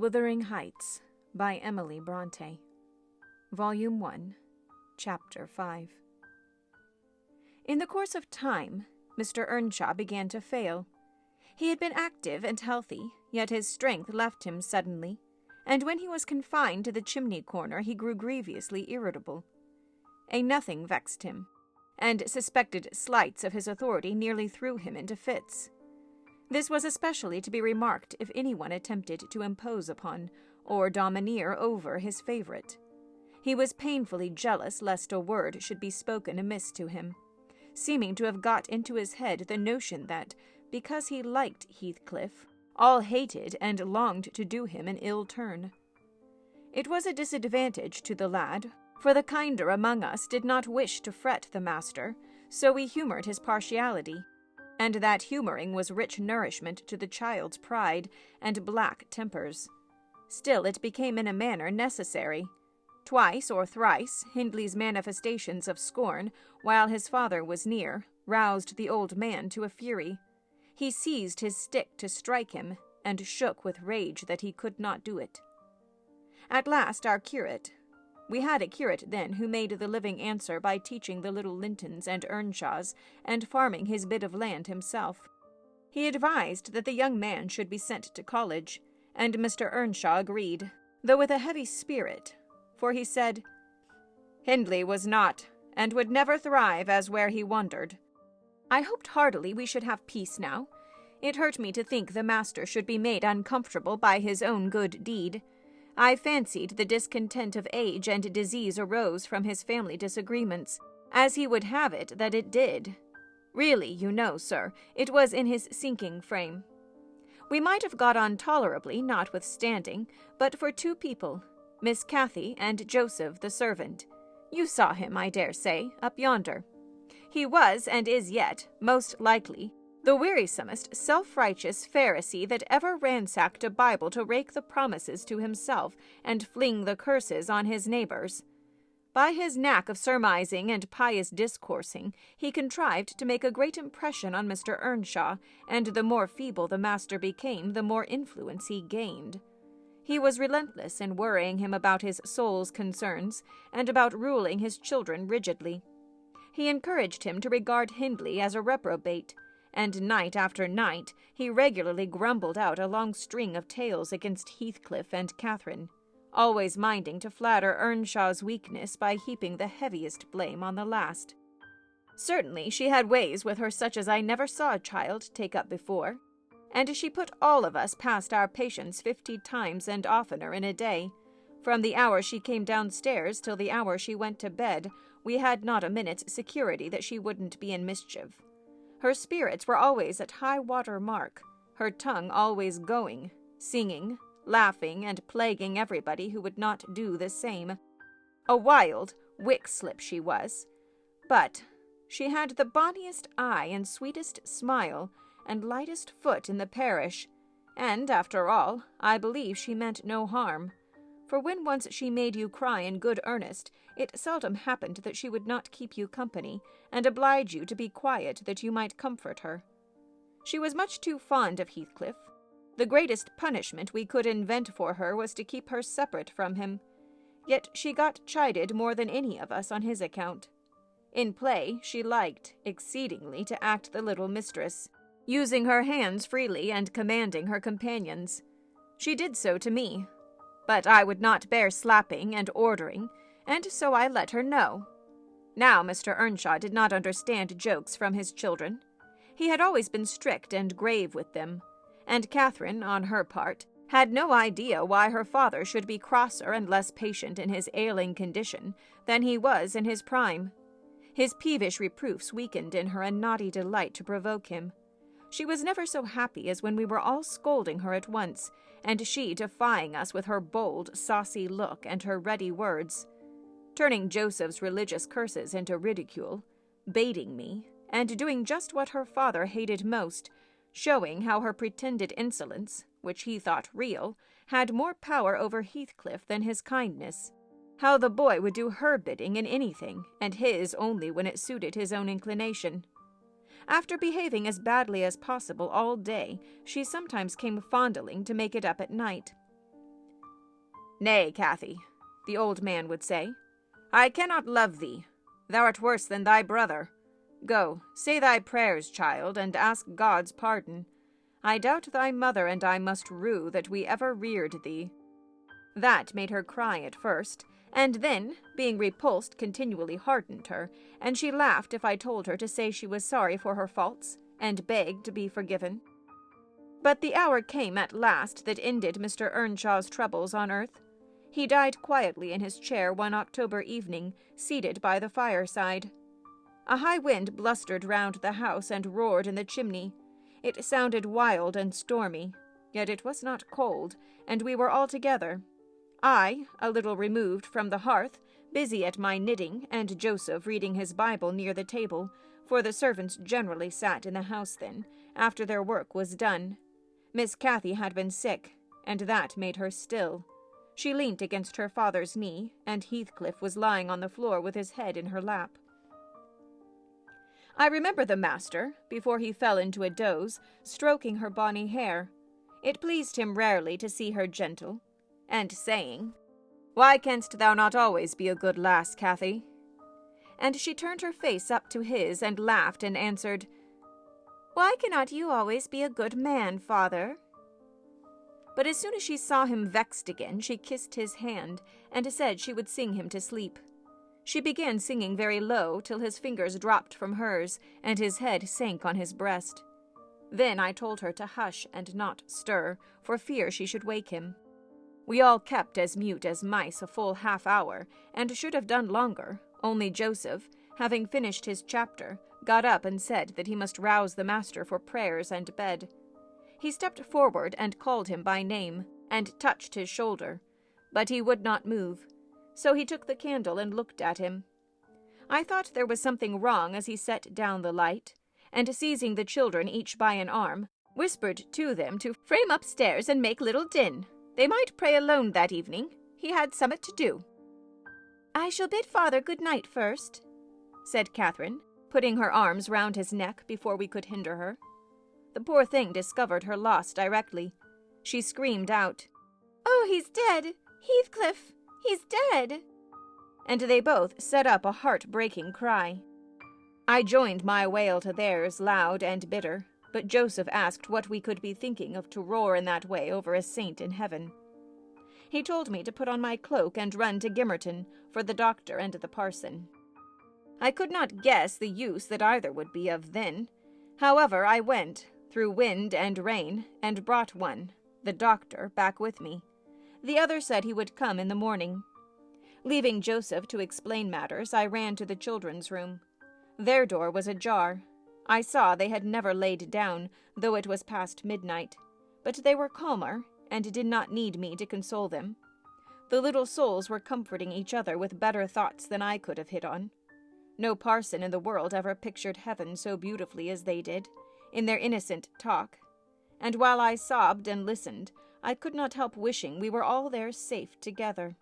Wuthering Heights by Emily Brontë. Volume 1, Chapter 5. In the course of time, Mr. Earnshaw began to fail. He had been active and healthy, yet his strength left him suddenly, and when he was confined to the chimney corner he grew grievously irritable. A nothing vexed him, and suspected slights of his authority nearly threw him into fits. This was especially to be remarked if anyone attempted to impose upon or domineer over his favorite. He was painfully jealous lest a word should be spoken amiss to him, seeming to have got into his head the notion that, because he liked Heathcliff, all hated and longed to do him an ill turn. It was a disadvantage to the lad, for the kinder among us did not wish to fret the master, so we humored his partiality, and that humoring was rich nourishment to the child's pride and black tempers. Still it became in a manner necessary. Twice or thrice Hindley's manifestations of scorn, while his father was near, roused the old man to a fury. He seized his stick to strike him, and shook with rage that he could not do it. At last our curate— we had a curate then who made the living answer by teaching the little Lintons and Earnshaws, and farming his bit of land himself. He advised that the young man should be sent to college, and Mr. Earnshaw agreed, though with a heavy spirit, for he said, "Hindley was not, and would never thrive as where he wandered." I hoped heartily we should have peace now. It hurt me to think the master should be made uncomfortable by his own good deed. I fancied the discontent of age and disease arose from his family disagreements, as he would have it that it did. Really, you know, sir, it was in his sinking frame. We might have got on tolerably, notwithstanding, but for two people, Miss Cathy and Joseph the servant. You saw him, I dare say, up yonder. He was, and is yet, most likely, the wearisomest, self-righteous Pharisee that ever ransacked a Bible to rake the promises to himself and fling the curses on his neighbors. By his knack of surmising and pious discoursing, he contrived to make a great impression on Mr. Earnshaw, and the more feeble the master became, the more influence he gained. He was relentless in worrying him about his soul's concerns, and about ruling his children rigidly. He encouraged him to regard Hindley as a reprobate, and night after night he regularly grumbled out a long string of tales against Heathcliff and Cathy, always minding to flatter Earnshaw's weakness by heaping the heaviest blame on the last. Certainly she had ways with her such as I never saw a child take up before, and she put all of us past our patience 50 times and oftener in a day. From the hour she came downstairs till the hour she went to bed, we had not a minute's security that she wouldn't be in mischief. Her spirits were always at high-water mark, her tongue always going, singing, laughing, and plaguing everybody who would not do the same. A wild wick-slip she was, but she had the bonniest eye and sweetest smile and lightest foot in the parish, and, after all, I believe she meant no harm. For when once she made you cry in good earnest, it seldom happened that she would not keep you company, and oblige you to be quiet that you might comfort her. She was much too fond of Heathcliff. The greatest punishment we could invent for her was to keep her separate from him. Yet she got chided more than any of us on his account. In play she liked exceedingly to act the little mistress, using her hands freely and commanding her companions. She did so to me, but I would not bear slapping and ordering, and so I let her know. Now Mr. Earnshaw did not understand jokes from his children. He had always been strict and grave with them, and Catherine, on her part, had no idea why her father should be crosser and less patient in his ailing condition than he was in his prime. His peevish reproofs weakened in her a naughty delight to provoke him. She was never so happy as when we were all scolding her at once, and she defying us with her bold, saucy look and her ready words, turning Joseph's religious curses into ridicule, baiting me, and doing just what her father hated most, showing how her pretended insolence, which he thought real, had more power over Heathcliff than his kindness, how the boy would do her bidding in anything, and his only when it suited his own inclination. After behaving as badly as possible all day, she sometimes came fondling to make it up at night. "Nay, Cathy," the old man would say, "I cannot love thee. Thou art worse than thy brother. Go, say thy prayers, child, and ask God's pardon. I doubt thy mother and I must rue that we ever reared thee." That made her cry at first, and then, being repulsed continually hardened her, and she laughed if I told her to say she was sorry for her faults, and begged to be forgiven. But the hour came at last that ended Mr. Earnshaw's troubles on earth. He died quietly in his chair one October evening, seated by the fireside. A high wind blustered round the house and roared in the chimney. It sounded wild and stormy, yet it was not cold, and we were all together. I, a little removed from the hearth, busy at my knitting, and Joseph reading his Bible near the table, for the servants generally sat in the house then, after their work was done. Miss Cathy had been sick, and that made her still. She leant against her father's knee, and Heathcliff was lying on the floor with his head in her lap. I remember the master, before he fell into a doze, stroking her bonny hair. It pleased him rarely to see her gentle, and saying, "Why canst thou not always be a good lass, Cathy?" And she turned her face up to his and laughed and answered, "Why cannot you always be a good man, father?" But as soon as she saw him vexed again, she kissed his hand, and said she would sing him to sleep. She began singing very low, till his fingers dropped from hers, and his head sank on his breast. Then I told her to hush and not stir, for fear she should wake him. We all kept as mute as mice a full half-hour, and should have done longer, only Joseph, having finished his chapter, got up and said that he must rouse the master for prayers and bed. He stepped forward and called him by name, and touched his shoulder, but he would not move, so he took the candle and looked at him. I thought there was something wrong as he set down the light, and seizing the children each by an arm, whispered to them to frame upstairs and make little din. They might pray alone that evening. He had summat to do. "I shall bid father good night first," said Catherine, putting her arms round his neck before we could hinder her. The poor thing discovered her loss directly. She screamed out, "Oh, he's dead! Heathcliff! He's dead!" And they both set up a heart-breaking cry. I joined my wail to theirs, loud and bitter, but Joseph asked what we could be thinking of to roar in that way over a saint in heaven. He told me to put on my cloak and run to Gimmerton for the doctor and the parson. I could not guess the use that either would be of then. However, I went, through wind and rain, and brought one, the doctor, back with me. The other said he would come in the morning. Leaving Joseph to explain matters, I ran to the children's room. Their door was ajar. I saw they had never laid down, though it was past midnight, but they were calmer, and did not need me to console them. The little souls were comforting each other with better thoughts than I could have hit on. No parson in the world ever pictured heaven so beautifully as they did, in their innocent talk, and while I sobbed and listened, I could not help wishing we were all there safe together.